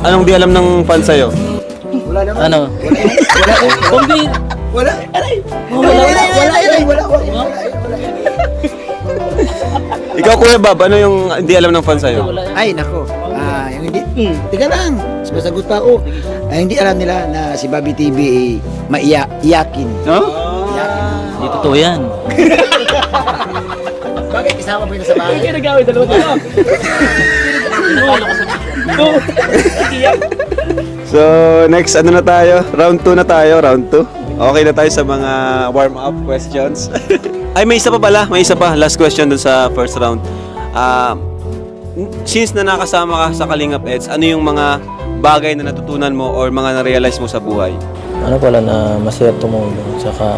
Anong di alam ng fans sa'yo? Wala naman. Ano? Wala. Ikaw, Kuya Bob, ano yung di alam ng fans sa'yo? Ay, nako. Yung hindi, tiga lang. Sumasagot pa ako. Hindi alam nila na si Bobby TV ay maiyakin. No? Hindi totoo yan. Bakit isama mo yun sa bahay? Hindi nag-away, dalawa tayo. So, next, ano na tayo? Round 2 na tayo, round 2. Okay na tayo sa mga warm-up questions. Ay, may isa pa pala. May isa pa. Last question dun sa first round. Since na nakasama ka sa Kalingap Eds, ano yung mga bagay na natutunan mo or mga na-realize mo sa buhay? Ano pala na masaya tumulong, saka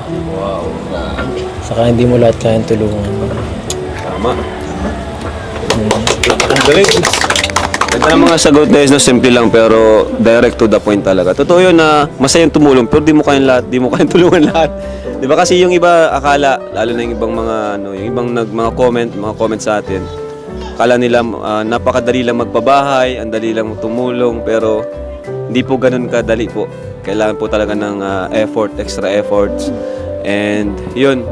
hindi mo lahat kayang tulungan. Tama. Ang galing. Ganda ng mga sagot guys, no? Simple lang pero direct to the point talaga. Totoo yun na masayang tumulong pero di mo kayang lahat, di mo kayang tulungan lahat. Di ba kasi yung iba akala, lalo na yung ibang mga yung ibang mga comment sa atin. Akala nila napakadali lang magpabahay, ang dali lang tumulong pero hindi po ganoon kadali po. Kailangan po talaga ng effort, extra efforts. And yun.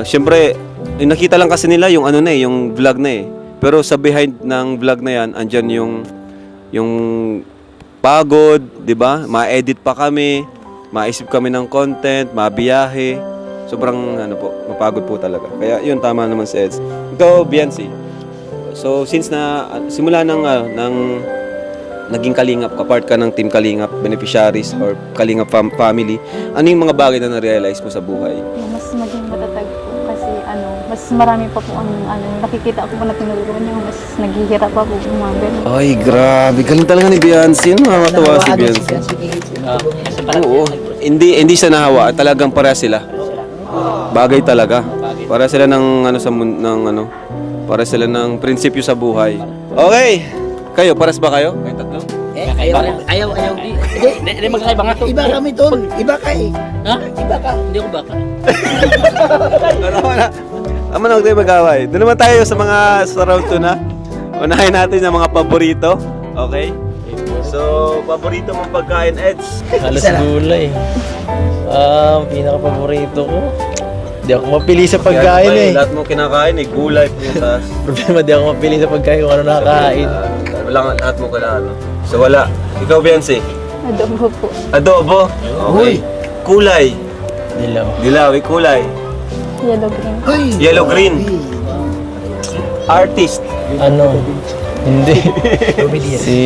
Syempre, nakita lang kasi nila yung yung vlog na eh. Pero sa behind ng vlog na yan, andyan yung pagod, 'di ba? Ma-edit pa kami, maisip kami ng content, mabiyahe. Sobrang mapagod po talaga. Kaya yun, tama naman si Eds. Ikaw, Biancy. So since na simula ng naging Kalingap ka, part ka ng Team Kalingap, beneficiaries or Kalingap family, ano yung mga bagay na na-realize mo sa buhay? Mas maging matatag po kasi mas marami pa po ang nakikita ko po na tinulungan niyo, mas naghihirap pa po umabel. Ay, grabe. Galing talaga ni Biancy. Nakakatawa si Biancy. Oo. Hindi siya nahawa. Talagang pareha sila. Bagay talaga. Para sila ng para sila ng prinsipyo sa buhay. Okay. Kayo, pares ba kayo? Kayo tatlo? Ayaw. Hindi magkakaiba nga to. Iba kami, Tol. Iba ka eh. Ha? Iba ka? Hindi ako baka. Wala. Ama na, huwag tayo mag-away. Doon naman tayo sa round 2 na. Unahin natin yung mga paborito. Okay? So, paborito mong pagkain, Eds? Halos gulay. Pinaka-paborito ko. Di ako mapili sa pagkain eh. Lahat mo kinakain eh. Gulay, prutas. Problema, di ako mapili sa pagkain kung ano nakakain. Wala nga, lahat mo kailangan. So, wala. Ikaw, Biancy? Adobo po. Adobo? Okay. Kulay? Dilaw. Kulay? Yellow green. Yellow green. Artist? Ano? Hindi. Si...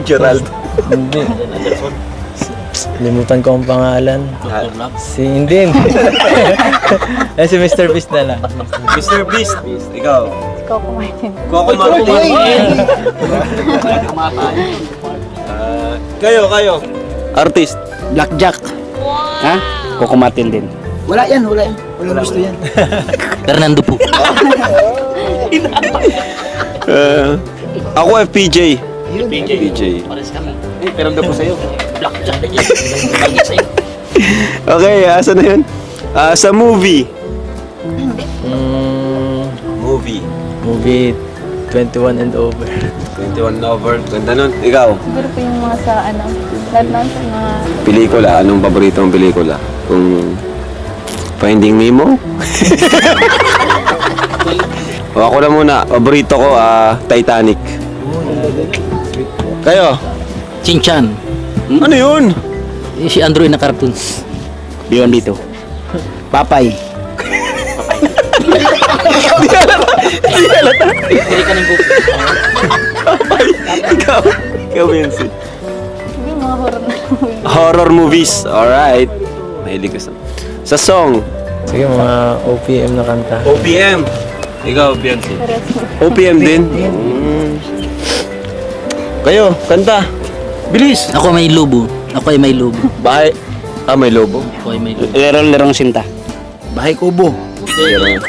Gerald. Hindi. Limutan ko ang pangalan. Hindi. Si Mr. Beast na lang. Mr. Beast. Ikaw? Coco Martin. Coco Martin. Kayo. Artist? Blackjack. Ha? Kukumatin din. Wala yan. Walang gusto yan. Fernando po. Ako FPJ. PJ. Pares kami. Pero po sa'yo. Blackjack na yan. Blackjack sa'yo. Okay, asa na yun? Sa movie. Movie 21 and over. 21 and over. Ganda nun. Ikaw? Siguro po yung mga sa lahat na sa mga Pelikula. Anong paborito mong pelikula? Kung Finding Nemo? O ako na muna. Paborito ko, Titanic. Kayo? Chinchan. Ano yun? Si Android na cartoons. Beyond dito. Papay. Hindi ka ng book. Ikaw, Benzi. hindi mga horror na Horror movies. Alright. Mahilig ka sa song. Sige, mga OPM na kanta. OPM. Ikaw, Benzi. Pares po. OPM din? Kayo, kanta. Bilis. Ako may lubo. Ako ay may lubo. Bahay. May lobo. Ako ay may lubo. Lerong sinta. Bahay kubo. Meron.